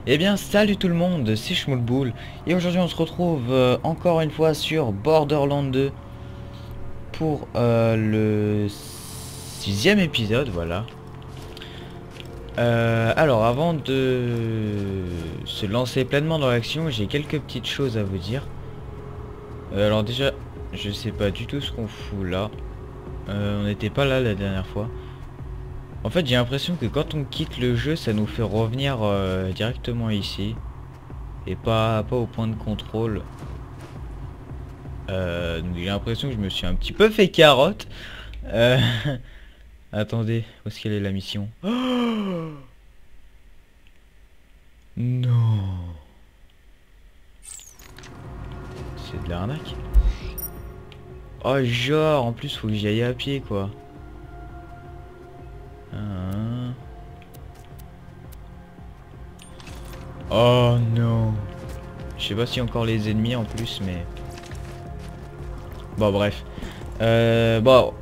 Eh bien salut tout le monde, c'est Schmoulboul et aujourd'hui on se retrouve encore une fois sur Borderlands 2 pour le sixième épisode, voilà. Alors avant de se lancer pleinement dans l'action, j'ai quelques petites choses à vous dire. Alors déjà, je sais pas du tout ce qu'on fout là. On n'était pas là la dernière fois. En fait j'ai l'impression que quand on quitte le jeu, ça nous fait revenir directement ici. Et pas au point de contrôle. Donc j'ai l'impression que je me suis un petit peu fait carotte. Euh, Attendez, où est-ce qu'elle est la mission? Oh non. C'est de l'arnaque. Oh genre, en plus faut que j'y aille à pied quoi. Hein. Oh non. Je sais pas si encore les ennemis en plus mais... Bon bref. Bon.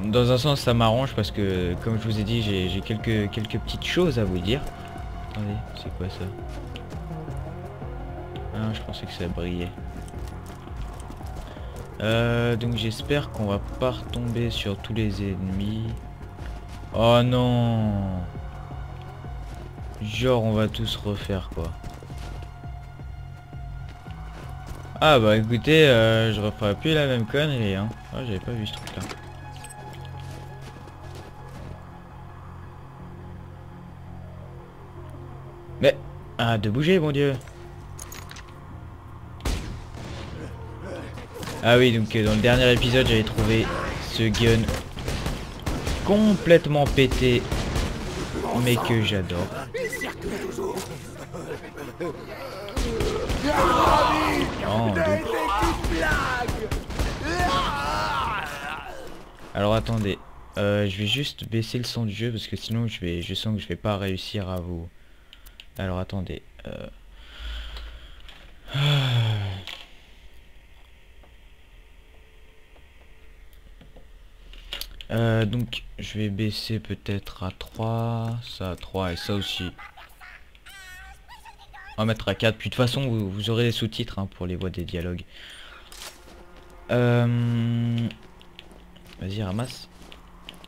Dans un sens ça m'arrange parce que comme je vous ai dit j'ai quelques petites choses à vous dire. Attendez, c'est quoi ça? Ah, je pensais que ça brillait. Donc j'espère qu'on va pas retomber sur tous les ennemis. Oh non. Genre on va tous refaire quoi. Ah bah écoutez, je referai plus la même connerie hein. Ah j'avais pas vu ce truc là. Mais... Ah de bouger mon dieu. Ah oui donc dans le dernier épisode j'avais trouvé ce gun complètement pété mais que j'adore. Oh, alors attendez, je vais juste baisser le son du jeu parce que sinon je sens que je vais pas réussir à vous. Alors attendez. Donc je vais baisser peut-être à 3, ça à 3 et ça aussi. On va mettre à 4, puis de toute façon vous aurez les sous-titres hein, pour les voix des dialogues. Vas-y ramasse.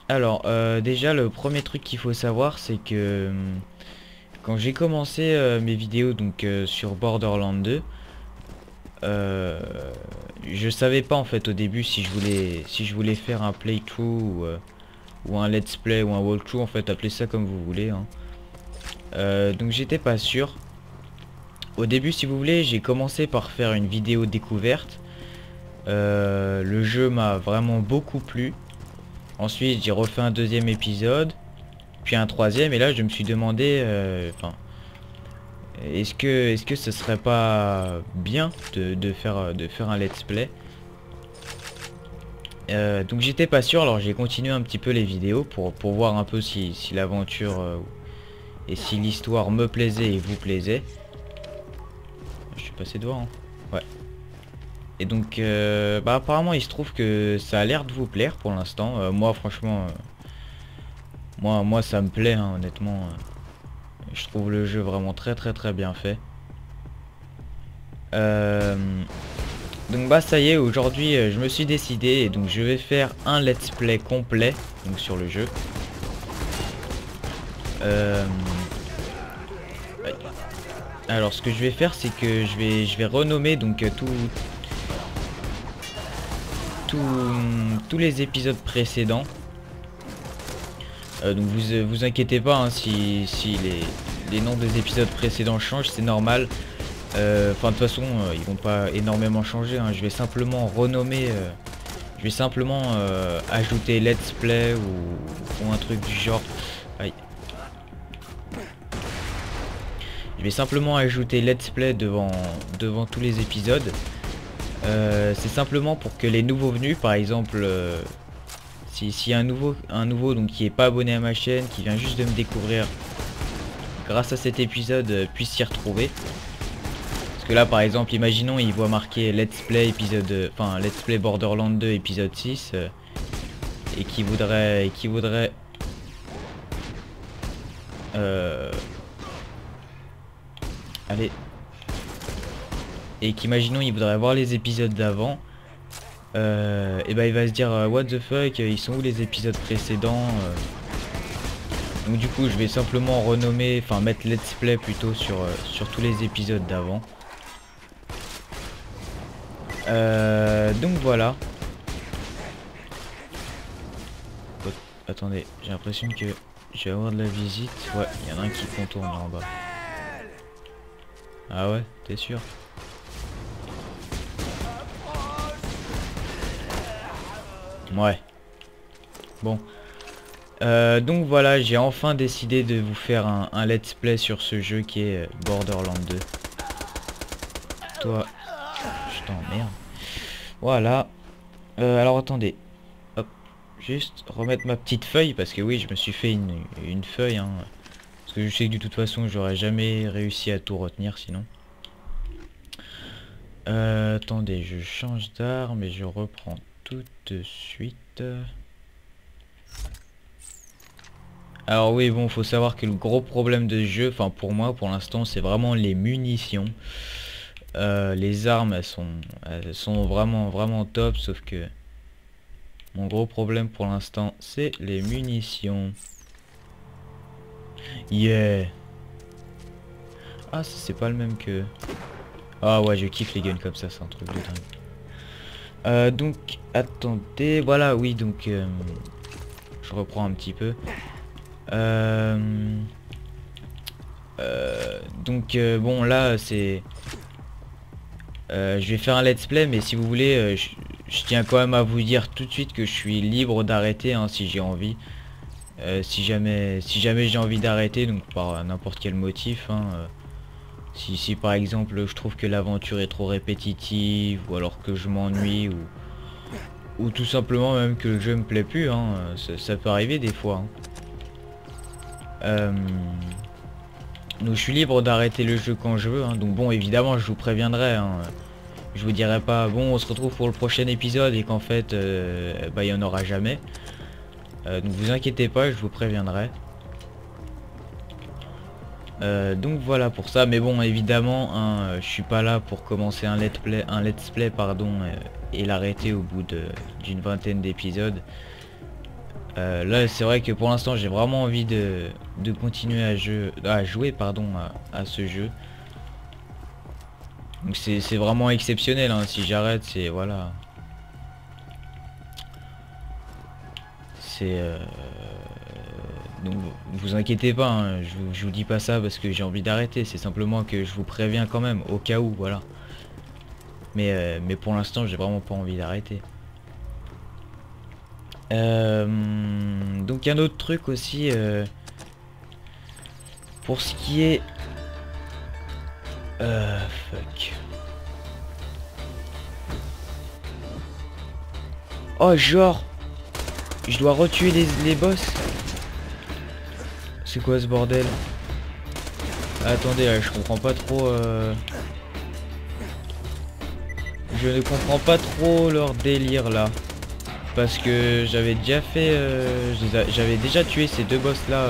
Alors déjà le premier truc qu'il faut savoir c'est que quand j'ai commencé mes vidéos donc sur Borderlands 2, je savais pas en fait au début si je voulais faire un playthrough ou un let's play ou un walkthrough, en fait appelez ça comme vous voulez hein. Donc j'étais pas sûr. Au début si vous voulez j'ai commencé par faire une vidéo découverte. Le jeu m'a vraiment beaucoup plu. Ensuite j'ai refait un deuxième épisode, puis un troisième et là je me suis demandé est-ce que ce serait pas bien de faire un let's play. Donc j'étais pas sûr, alors j'ai continué un petit peu les vidéos pour voir un peu si l'aventure et si l'histoire me plaisait et vous plaisait. Je suis passé devant hein. Ouais. Et donc bah apparemment il se trouve que ça a l'air de vous plaire pour l'instant. Moi franchement moi ça me plaît hein, honnêtement. Je trouve le jeu vraiment très bien fait. Donc bah ça y est, aujourd'hui je me suis décidé et donc je vais faire un let's play complet donc sur le jeu. Alors ce que je vais faire c'est que je vais renommer donc tous les épisodes précédents. Donc vous inquiétez pas hein, si les noms des épisodes précédents changent, c'est normal. Enfin de toute façon ils vont pas énormément changer hein. Je vais simplement renommer, je vais simplement ajouter let's play ou un truc du genre. Aïe. Je vais simplement ajouter let's play devant tous les épisodes. C'est simplement pour que les nouveaux venus par exemple si un nouveau donc qui est pas abonné à ma chaîne, qui vient juste de me découvrir grâce à cet épisode puisse s'y retrouver. Parce que là par exemple imaginons il voit marqué let's play épisode let's play Borderlands 2 épisode 6 et qui voudrait Allez. Et qu'imaginons il voudrait voir les épisodes d'avant. Et bah il va se dire what the fuck, ils sont où les épisodes précédents Donc du coup je vais simplement renommer, enfin mettre let's play plutôt sur tous les épisodes d'avant. Donc voilà. Oh, attendez, j'ai l'impression que je vais avoir de la visite. Ouais, il y en a un qui contourne là en bas. Ah ouais, t'es sûr? Ouais. Bon. Donc voilà, j'ai enfin décidé de vous faire un let's play sur ce jeu qui est Borderlands 2. Toi, je t'emmerde. Voilà. Alors attendez. Hop. Juste remettre ma petite feuille parce que oui, je me suis fait une feuille. Hein, parce que je sais que de toute façon, j'aurais jamais réussi à tout retenir sinon. Attendez, je change d'arme et je reprends tout de suite. Alors oui, bon, faut savoir que le gros problème de ce jeu, enfin pour moi, pour l'instant, c'est vraiment les munitions. Les armes, elles sont vraiment top, sauf que mon gros problème pour l'instant, c'est les munitions. Yeah. Ah, ça c'est pas le même que... Ah ouais, je kiffe les guns comme ça, c'est un truc de dingue. Donc, attendez, voilà, oui, donc... je reprends un petit peu. Bon, là, c'est... je vais faire un let's play, mais si vous voulez, je tiens quand même à vous dire tout de suite que je suis libre d'arrêter hein, si j'ai envie. Si jamais j'ai envie d'arrêter, donc par n'importe quel motif. Hein, si par exemple je trouve que l'aventure est trop répétitive, ou alors que je m'ennuie, ou tout simplement même que le jeu me plaît plus, hein, ça peut arriver des fois. Hein. Donc je suis libre d'arrêter le jeu quand je veux. Hein, donc bon, évidemment, je vous préviendrai. Hein, je vous dirai pas, bon, on se retrouve pour le prochain épisode et qu'en fait, bah, il y en aura jamais. Donc vous inquiétez pas, je vous préviendrai. Donc voilà pour ça, mais bon évidemment hein, je suis pas là pour commencer un let's play pardon, et l'arrêter au bout d'une vingtaine d'épisodes. Là c'est vrai que pour l'instant j'ai vraiment envie de continuer à jouer pardon, à ce jeu. Donc c'est vraiment exceptionnel hein, si j'arrête c'est voilà. C'est donc vous inquiétez pas, hein, je vous dis pas ça parce que j'ai envie d'arrêter, c'est simplement que je vous préviens quand même, au cas où, voilà. Mais pour l'instant j'ai vraiment pas envie d'arrêter. Donc un autre truc aussi, pour ce qui est... fuck. Oh genre, je dois retuer les boss. C'est quoi ce bordel? Attendez, là, je comprends pas trop. Je ne comprends pas trop leur délire là. Parce que j'avais déjà fait... j'avais déjà tué ces deux boss là.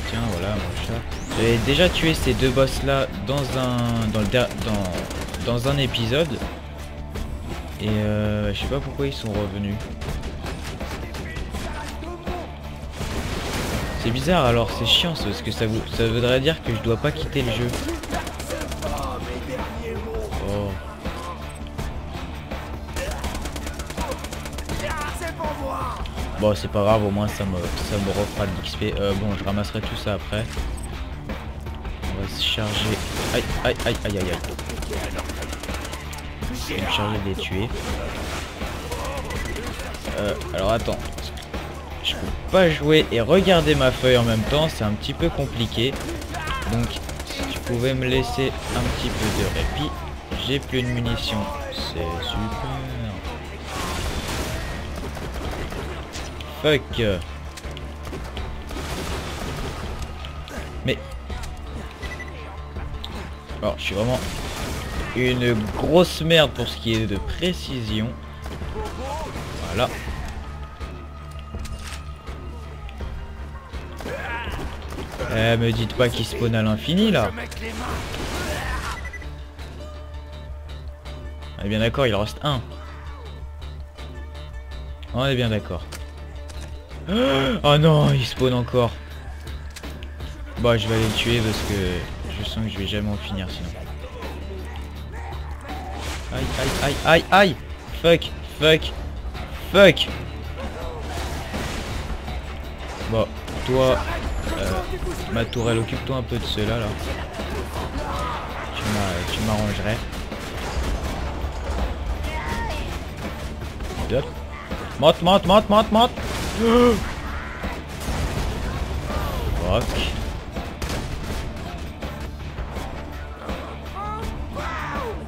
Tiens, voilà mon chat. J'avais déjà tué ces deux boss là dans un épisode. Et je sais pas pourquoi ils sont revenus. C'est bizarre alors, c'est chiant parce que ça voudrait dire que je dois pas quitter le jeu. Oh. Bon c'est pas grave, au moins ça me refera de l'XP. Bon je ramasserai tout ça après. On va se charger. Aïe aïe aïe aïe aïe aïe. Je vais me charger de les tuer. Alors attends. Je peux pas jouer et regarder ma feuille en même temps, c'est un petit peu compliqué. Donc si tu pouvais me laisser un petit peu de répit. J'ai plus de munitions, c'est super. Fuck. Mais... alors je suis vraiment une grosse merde pour ce qui est de précision. Voilà. Eh, me dites pas qu'il spawn à l'infini là. On est bien d'accord, il en reste un. On est bien d'accord. Oh non, il spawn encore. Bon, je vais aller le tuer parce que je sens que je vais jamais en finir sinon. Aïe, aïe, aïe, aïe, aïe. Fuck, fuck, fuck. Bon, toi, ma tourelle, occupe-toi un peu de cela là. Tu m'arrangerais. Hop. Monte, monte, monte, monte, monte. Fuck.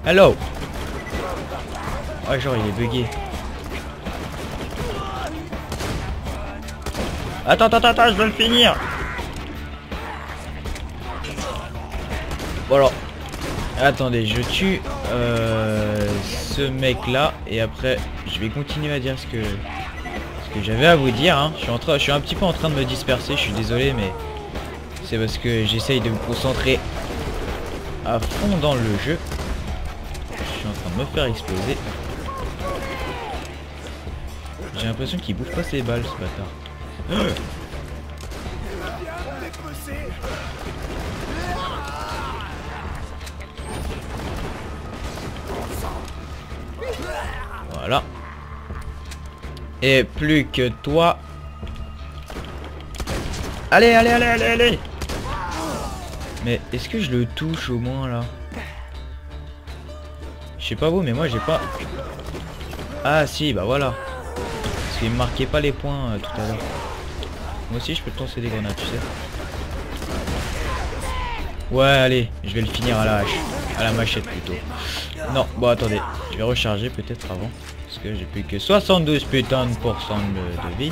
Hello. Oh, genre il est bugué. Attends, attends, attends, je veux le finir. Bon alors, attendez, je tue ce mec là et après je vais continuer à dire ce que j'avais à vous dire. Hein. Je suis un petit peu en train de me disperser, je suis désolé, mais c'est parce que j'essaye de me concentrer à fond dans le jeu. Je suis en train de me faire exploser. J'ai l'impression qu'il bouffe pas ses balles, ce bâtard. Voilà. Et plus que toi. Allez, allez, allez, allez, allez. Mais est-ce que je le touche au moins là? Je sais pas vous, mais moi j'ai pas... Ah si, bah voilà. Parce qu'il me marquait pas les points tout à l'heure. Moi aussi je peux te lancer des grenades, tu sais. Ouais, allez, je vais le finir à la hache. À la machette plutôt. Non, bon attendez, je vais recharger peut-être avant. Parce que j'ai plus que 72 putain de pourcents de vie.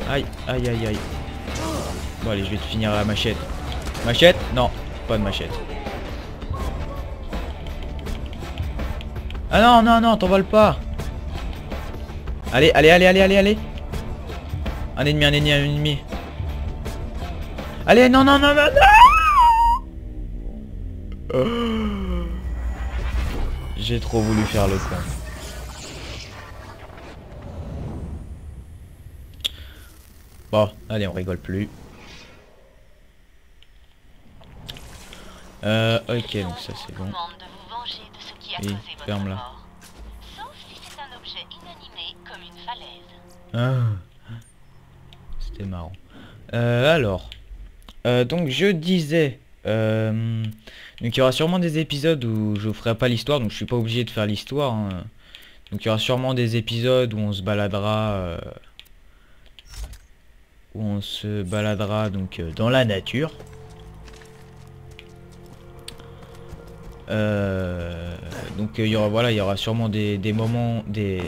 Aïe, aïe, aïe, aïe. Bon allez, je vais te finir à la machette. Machette? Non, pas de machette. Ah non, non, non, t'envoles pas. Allez, allez, allez, allez, allez, allez. Un ennemi, un ennemi, un ennemi. Allez, non, non, non, non, non. J'ai trop voulu faire le con. Bon, allez, on rigole plus. Ok, donc ça c'est bon. Oui, ferme là. Ah, c'était marrant. Alors, donc je disais, donc il y aura sûrement des épisodes où je ferai pas l'histoire, donc je suis pas obligé de faire l'histoire. Hein. Donc il y aura sûrement des épisodes où on se baladera, donc dans la nature. Donc il y aura, voilà, il y aura sûrement des moments, des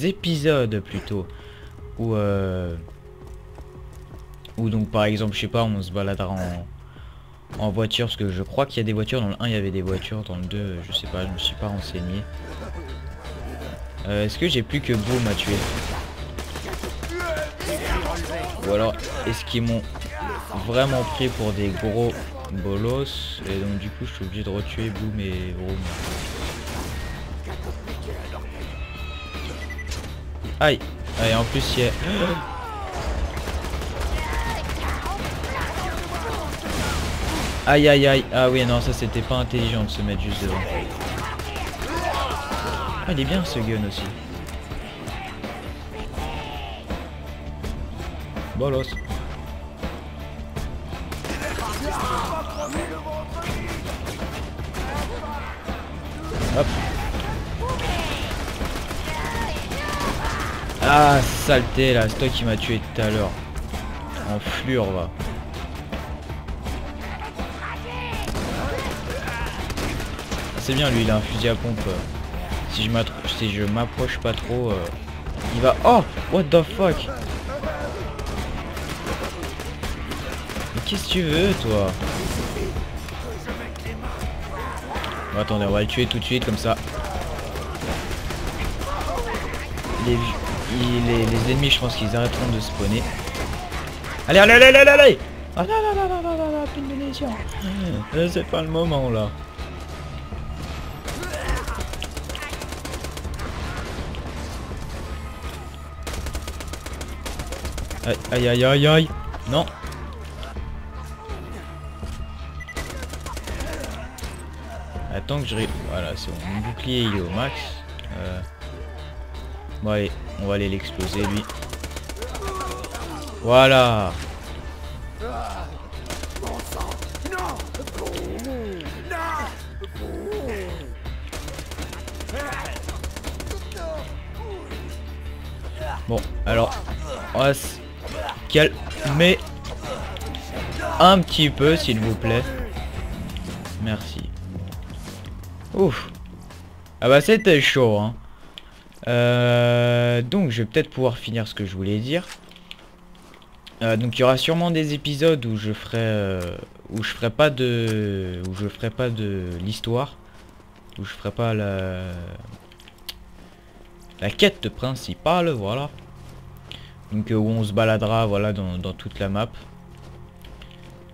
épisodes plutôt où donc par exemple je sais pas, on se baladera en voiture, parce que je crois qu'il y a des voitures dans le 1, il y avait des voitures dans le 2, je sais pas, je me suis pas renseigné. Est-ce que j'ai plus que Boom à tuer, ou alors est-ce qu'ils m'ont vraiment pris pour des gros bolos et donc du coup je suis obligé de retuer Boom et Vroom. Aïe, aïe, en plus il y a... Aïe aïe aïe, ah oui non, ça c'était pas intelligent de se mettre juste devant. Ah, il est bien ce gun aussi. Bolos. Hop. Ah, saleté là, c'est toi qui m'a tué tout à l'heure. Enflure, va. C'est bien, lui il a un fusil à pompe. Si je m'approche pas trop, il va... Oh, what the fuck. Mais qu'est-ce que tu veux, toi? Bon, attendez, on va le tuer tout de suite comme ça. Il est... les ennemis, je pense qu'ils arrêteront de spawner. Allez, allez, allez, allez, allez. Ah là là là là là là là, plus de munitions. C'est pas le moment là. Aïe aïe aïe aïe. Non. Attends que je... Voilà, c'est bon. Mon bouclier il est au max. Bon allez, on va aller l'exploser lui. Voilà. Bon, alors, on va se calmer un petit peu, s'il vous plaît. Merci. Ouf. Ah bah c'était chaud, hein. Donc je vais peut-être pouvoir finir ce que je voulais dire. Donc il y aura sûrement des épisodes où je ferai pas de l'histoire, où je ferai pas la quête principale, voilà. Donc où on se baladera, voilà, dans toute la map.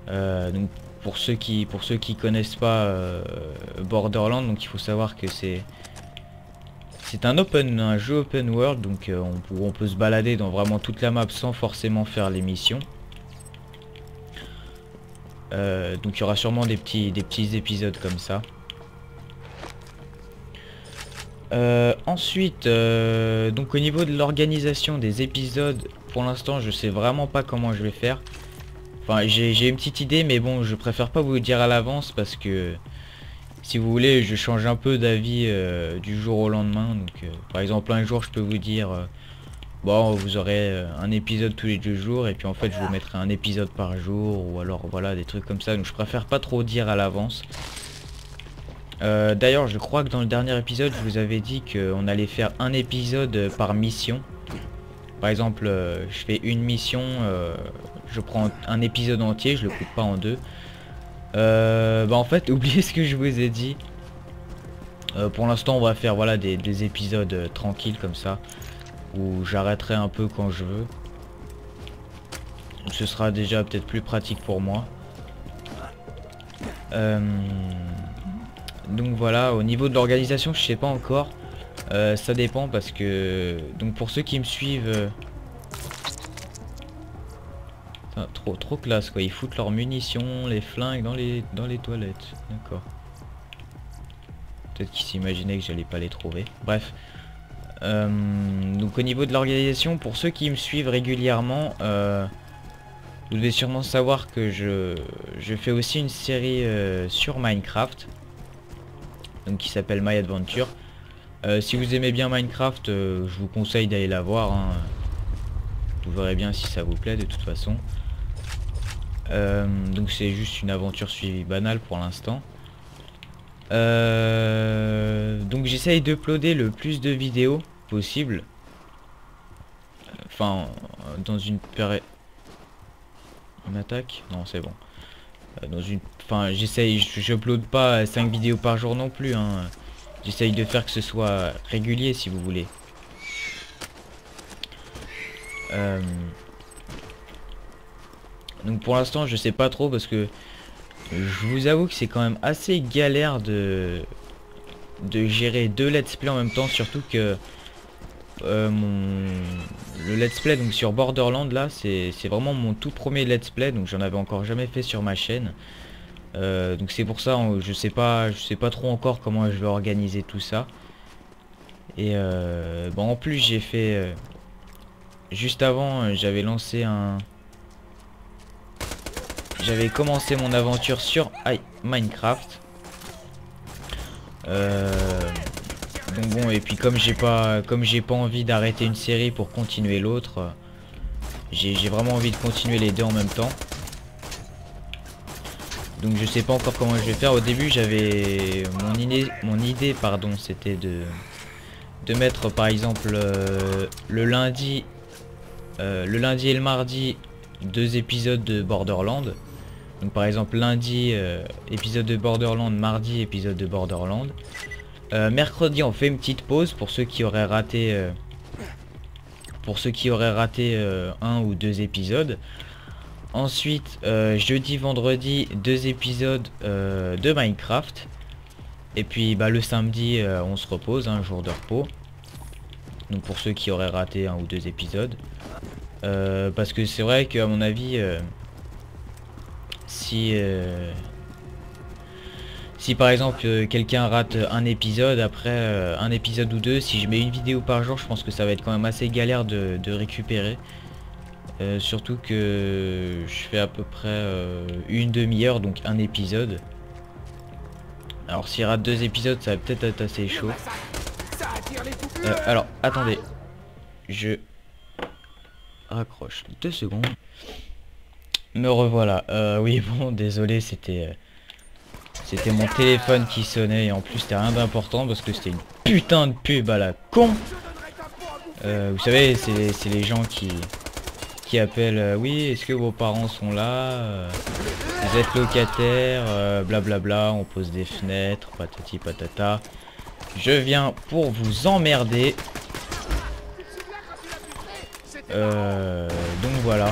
Donc pour ceux qui connaissent pas Borderlands, donc il faut savoir que c'est un jeu open world, donc on peut se balader dans vraiment toute la map sans forcément faire les missions. Donc il y aura sûrement des petits épisodes comme ça. Ensuite, donc au niveau de l'organisation des épisodes, pour l'instant je sais vraiment pas comment je vais faire. Enfin j'ai une petite idée, mais bon, je préfère pas vous le dire à l'avance parce que si vous voulez, je change un peu d'avis du jour au lendemain. Donc par exemple un jour je peux vous dire bon, vous aurez un épisode tous les 2 jours, et puis en fait je vous mettrai un épisode par jour, ou alors voilà, des trucs comme ça. Donc je préfère pas trop dire à l'avance. D'ailleurs je crois que dans le dernier épisode je vous avais dit qu'on allait faire un épisode par mission. Par exemple je fais une mission, je prends un épisode entier, je le coupe pas en deux. Bah en fait oubliez ce que je vous ai dit. Pour l'instant on va faire voilà des épisodes tranquilles comme ça, où j'arrêterai un peu quand je veux. Ce sera déjà peut-être plus pratique pour moi. Donc voilà, au niveau de l'organisation je sais pas encore. Ça dépend parce que donc pour ceux qui me suivent, trop classe quoi, ils foutent leurs munitions, les flingues dans les toilettes. D'accord. Peut-être qu'ils s'imaginaient que j'allais pas les trouver. Bref. Donc au niveau de l'organisation, pour ceux qui me suivent régulièrement, vous devez sûrement savoir que je fais aussi une série sur Minecraft, donc qui s'appelle My Adventure. Si vous aimez bien Minecraft, je vous conseille d'aller la voir, hein. Vous verrez bien si ça vous plaît de toute façon. Donc c'est juste une aventure suivie banale pour l'instant. Donc j'essaye d'uploader le plus de vidéos possible. Enfin, dans une période... Une attaque? Non, c'est bon. Enfin, j'upload pas 5 vidéos par jour non plus, hein. J'essaye de faire que ce soit régulier si vous voulez. Donc pour l'instant je sais pas trop, parce que je vous avoue que c'est quand même assez galère de gérer 2 let's play en même temps, surtout que le let's play donc sur Borderlands là, c'est vraiment mon tout premier let's play, donc j'en avais encore jamais fait sur ma chaîne. Donc c'est pour ça, je sais pas trop encore comment je vais organiser tout ça. Et bon, en plus j'ai fait juste avant, j'avais commencé mon aventure sur Minecraft. Donc bon, et puis comme j'ai pas envie d'arrêter une série pour continuer l'autre, j'ai vraiment envie de continuer les deux en même temps. Donc je sais pas encore comment je vais faire. Au début j'avais mon idée pardon, c'était de mettre par exemple le lundi et le mardi 2 épisodes de Borderlands. Donc par exemple lundi épisode de Borderlands, mardi épisode de Borderlands. Mercredi on fait une petite pause pour ceux qui auraient raté pour ceux qui auraient raté un ou deux épisodes. Ensuite, jeudi, vendredi, 2 épisodes de Minecraft. Et puis bah, le samedi, on se repose, un jour de repos. Donc pour ceux qui auraient raté un ou deux épisodes. Parce que c'est vrai qu'à mon avis, si par exemple quelqu'un rate un épisode, après un épisode ou deux, si je mets une vidéo par jour, je pense que ça va être quand même assez galère de récupérer. Surtout que je fais à peu près une demi-heure, donc un épisode. Alors s'il rate 2 épisodes, ça va peut-être être assez chaud. Alors attendez, je raccroche 2 secondes. Me revoilà. Oui bon, désolé, c'était mon téléphone qui sonnait et en plus c'était rien d'important parce que c'était une putain de pub à la con. Vous savez, c'est les gens qui appellent, oui, est-ce que vos parents sont là, vous êtes locataire, blablabla, on pose des fenêtres, patati patata. Je viens pour vous emmerder. Donc voilà.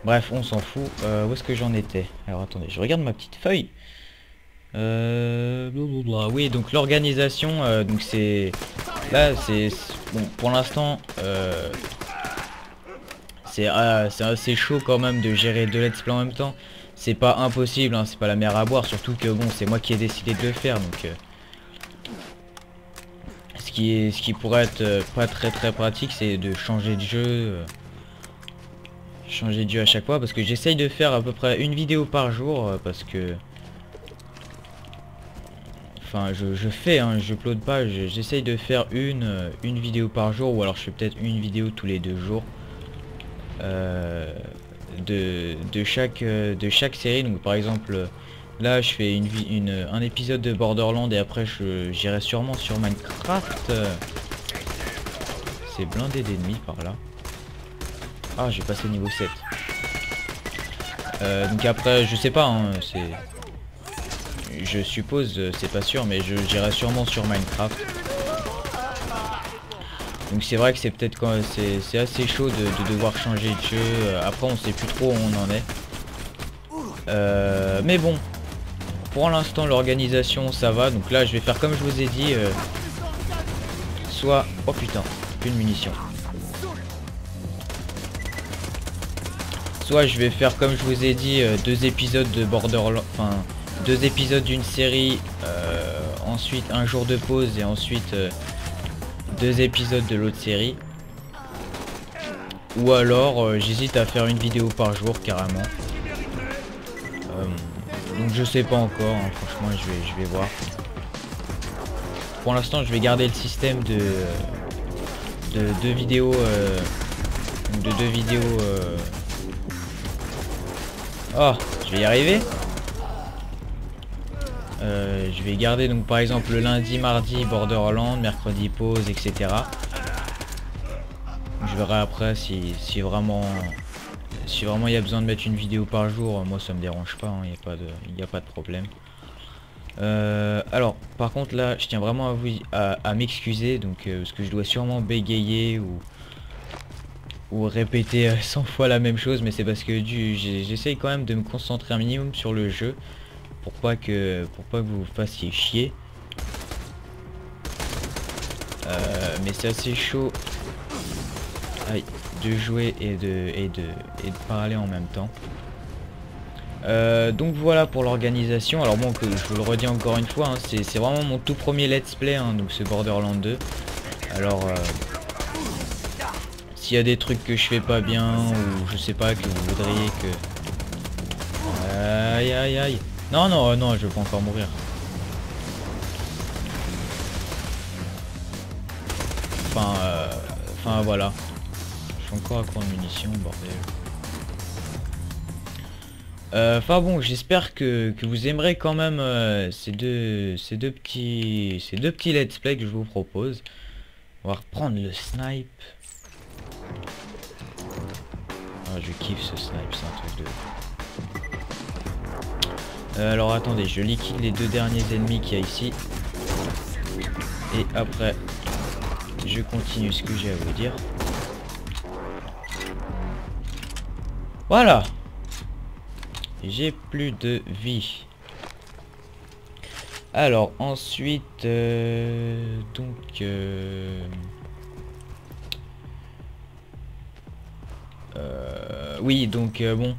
Bref, on s'en fout. Où est-ce que j'en étais? Alors attendez, je regarde ma petite feuille. Blablabla. Oui, donc l'organisation, donc c'est... Là, c'est... Bon, pour l'instant, c'est assez chaud quand même de gérer 2 let's play en même temps. C'est pas impossible, hein, c'est pas la mer à boire, surtout que bon, c'est moi qui ai décidé de le faire, donc... Ce qui pourrait être pas très pratique, c'est de changer de jeu. Changer de jeu à chaque fois, parce que j'essaye de faire à peu près une vidéo par jour, parce que... Enfin, je fais, hein, je upload pas, j'essaye de faire une vidéo par jour, ou alors je fais peut-être une vidéo tous les 2 jours. De chaque série. Donc par exemple là je fais un épisode de Borderlands et après j'irai sûrement sur Minecraft. C'est blindé d'ennemis par là. Ah, j'ai passé niveau 7. Donc après je sais pas, hein, je suppose, c'est pas sûr, mais j'irai sûrement sur Minecraft. Donc c'est vrai que c'est peut-être quand c'est assez chaud de devoir changer de jeu. Après on sait plus trop où on en est. Mais bon, pour l'instant l'organisation ça va. Donc là je vais faire comme je vous ai dit. Soit... Oh putain, plus de munitions. Soit je vais faire comme je vous ai dit, 2 épisodes de Borderlands. Enfin, 2 épisodes d'une série. Ensuite un jour de pause et ensuite... 2 épisodes de l'autre série, ou alors j'hésite à faire une vidéo par jour carrément. Donc je sais pas encore, hein, franchement je vais voir. Pour l'instant je vais garder le système de 2 vidéos Oh, je vais y arriver. Je vais garder donc par exemple le lundi, mardi Borderlands, mercredi pause, etc. Je verrai après si vraiment il y a besoin de mettre une vidéo par jour. Moi ça me dérange pas, il n'y a pas de problème. Alors par contre là je tiens vraiment à m'excuser, donc parce que je dois sûrement bégayer ou répéter 100 fois la même chose, mais c'est parce que j'essaye quand même de me concentrer un minimum sur le jeu. Pour pas que vous fassiez chier. Mais c'est assez chaud, aïe, de jouer et de parler en même temps. Donc voilà pour l'organisation. Alors bon, que je vous le redis encore une fois, hein, c'est vraiment mon tout premier let's play, hein, donc ce Borderlands 2. Alors s'il y a des trucs que je fais pas bien, ou je sais pas, que vous voudriez que... Aïe aïe aïe. Non, non, non, je vais pas encore mourir. Enfin, voilà. Je suis encore à court de munitions, bordel. Enfin bon, j'espère que vous aimerez quand même ces deux petits let's play que je vous propose. On va reprendre le snipe. Ah, je kiffe ce snipe, c'est un truc de... alors attendez, je liquide les 2 derniers ennemis qu'il y a ici. Et après, je continue ce que j'ai à vous dire. Voilà. J'ai plus de vie. Alors ensuite oui donc bon,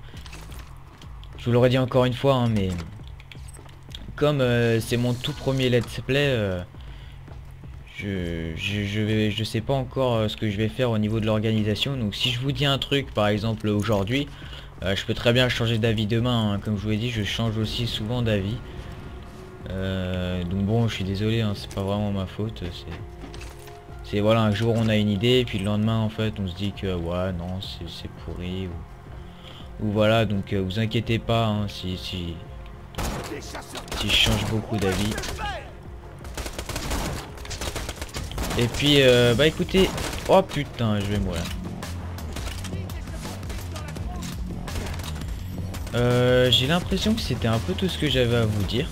je vous l'aurais dit encore une fois hein, mais comme c'est mon tout premier let's play, je sais pas encore ce que je vais faire au niveau de l'organisation. Donc si je vous dis un truc par exemple aujourd'hui, je peux très bien changer d'avis demain hein. Comme je vous l'ai dit, je change aussi souvent d'avis. Donc bon, je suis désolé hein, c'est pas vraiment ma faute. C'est voilà, un jour on a une idée et puis le lendemain en fait on se dit que ouais non c'est pourri ou voilà. Donc vous inquiétez pas hein, si je change beaucoup d'avis. Et puis bah écoutez, oh putain je vais mourir. J'ai l'impression que c'était un peu tout ce que j'avais à vous dire.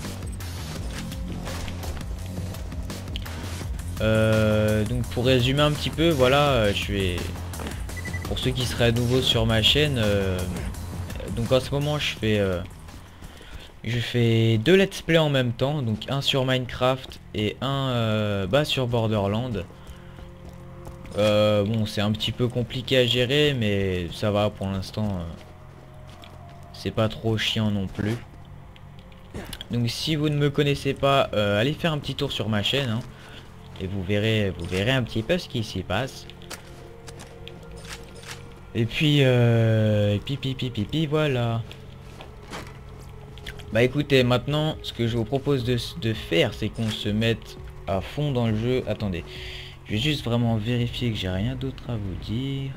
Donc pour résumer un petit peu, voilà, je vais, pour ceux qui seraient nouveaux sur ma chaîne, donc en ce moment je fais 2 let's play en même temps, donc un sur Minecraft et un bah, sur Borderlands. Bon c'est un petit peu compliqué à gérer mais ça va pour l'instant, c'est pas trop chiant non plus. Donc si vous ne me connaissez pas, allez faire un petit tour sur ma chaîne hein. Et vous verrez un petit peu ce qui s'y passe. Et puis voilà. Bah écoutez, maintenant ce que je vous propose de faire, c'est qu'on se mette à fond dans le jeu. Attendez, je vais juste vraiment vérifier que j'ai rien d'autre à vous dire.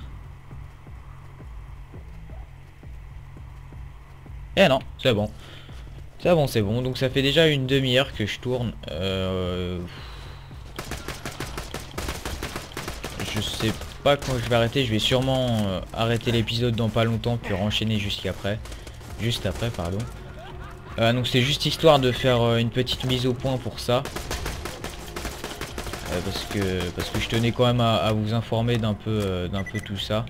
Eh non, c'est bon. C'est bon. Donc ça fait déjà une demi-heure que je tourne. Je sais pas quand je vais arrêter. Je vais sûrement arrêter l'épisode dans pas longtemps puis enchaîner jusqu'après. Juste après, pardon. Donc c'est juste histoire de faire une petite mise au point pour ça. Parce que je tenais quand même à vous informer d'un peu tout ça.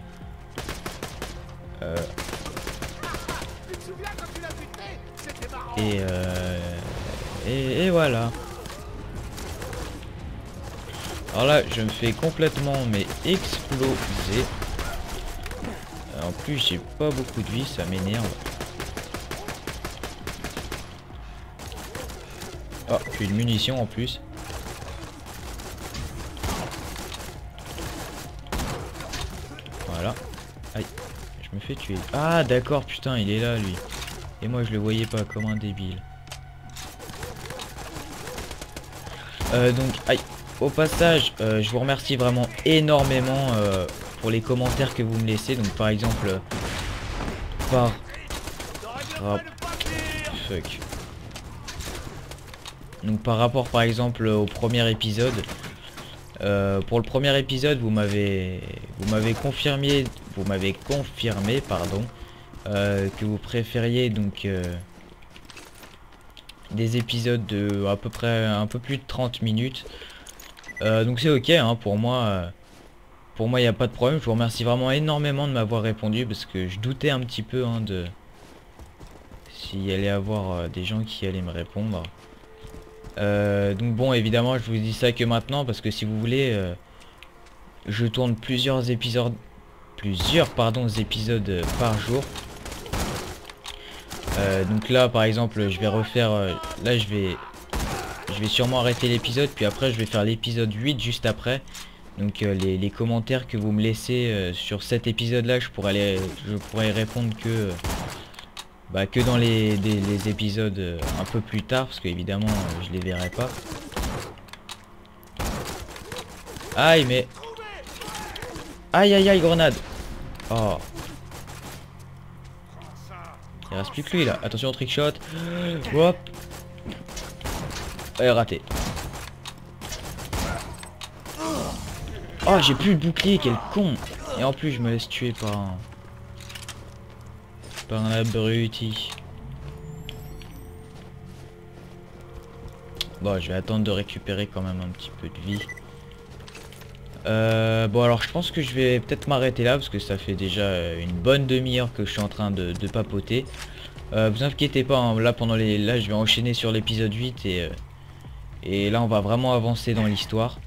Et voilà. Alors là je me fais complètement mais exploser. En plus j'ai pas beaucoup de vie, ça m'énerve. Oh, puis une munition en plus. Voilà. Aïe, je me fais tuer. Ah d'accord, putain il est là lui. Et moi je le voyais pas comme un débile. Donc aïe. Au passage, je vous remercie vraiment énormément pour les commentaires que vous me laissez. Donc par exemple, donc par rapport par exemple au premier épisode. Pour le premier épisode, vous m'avez confirmé pardon, que vous préfériez donc des épisodes de à peu près un peu plus de 30 minutes. Donc c'est ok hein, pour moi il n'y a pas de problème. Je vous remercie vraiment énormément de m'avoir répondu parce que je doutais un petit peu hein, de s'il y allait avoir des gens qui allaient me répondre. Donc bon évidemment je vous dis ça que maintenant parce que si vous voulez je tourne plusieurs épisodes par jour. Donc là par exemple je vais refaire là je vais sûrement arrêter l'épisode puis après je vais faire l'épisode 8 juste après. Donc les commentaires que vous me laissez sur cet épisode là je pourrais répondre que dans les épisodes un peu plus tard parce que évidemment je les verrai pas. Aïe mais aïe grenade. Oh, il reste plus que lui là. Attention au trickshot. Hop. Raté. Oh j'ai plus le bouclier, quel con. Et en plus je me laisse tuer par un abruti. Bon je vais attendre de récupérer quand même un petit peu de vie. Bon alors je pense que je vais peut-être m'arrêter là parce que ça fait déjà une bonne demi-heure que je suis en train de papoter. Vous inquiétez pas, hein, là là je vais enchaîner sur l'épisode 8 et là on va vraiment avancer dans l'histoire.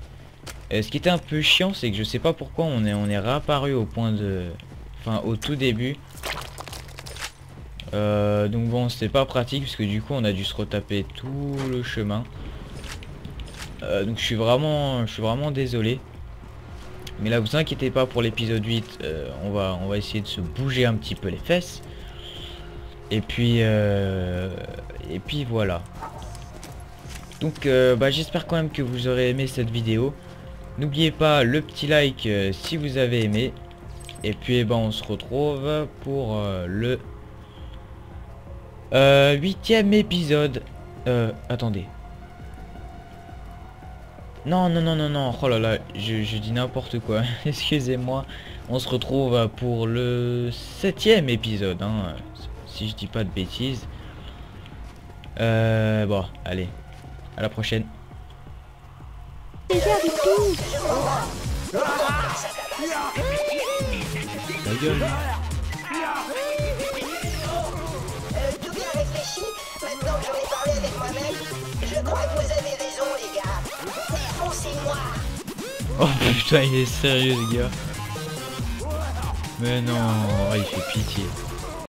Ce qui était un peu chiant, c'est que je sais pas pourquoi on est réapparu au point de... Enfin au tout début. Donc bon c'était pas pratique parce que du coup on a dû se retaper tout le chemin. Donc je suis vraiment désolé. Mais là vous inquiétez pas pour l'épisode 8, on va essayer de se bouger un petit peu les fesses. Et puis voilà. Donc bah, j'espère quand même que vous aurez aimé cette vidéo. N'oubliez pas le petit like si vous avez aimé. Et puis bah, on se retrouve pour le 8e épisode. Attendez. Non, non, non, non, non. Oh là là, je dis n'importe quoi. Excusez-moi. On se retrouve pour le 7e épisode, hein, si je dis pas de bêtises. Bon, allez. À la prochaine. Ta gueule. Tout bien réfléchi. Maintenant que j'en ai parlé avec moi-même, je crois que vous avez raison, les gars. Défoncez-moi. Oh putain, il est sérieux, ce gars. Mais non, oh, il fait pitié.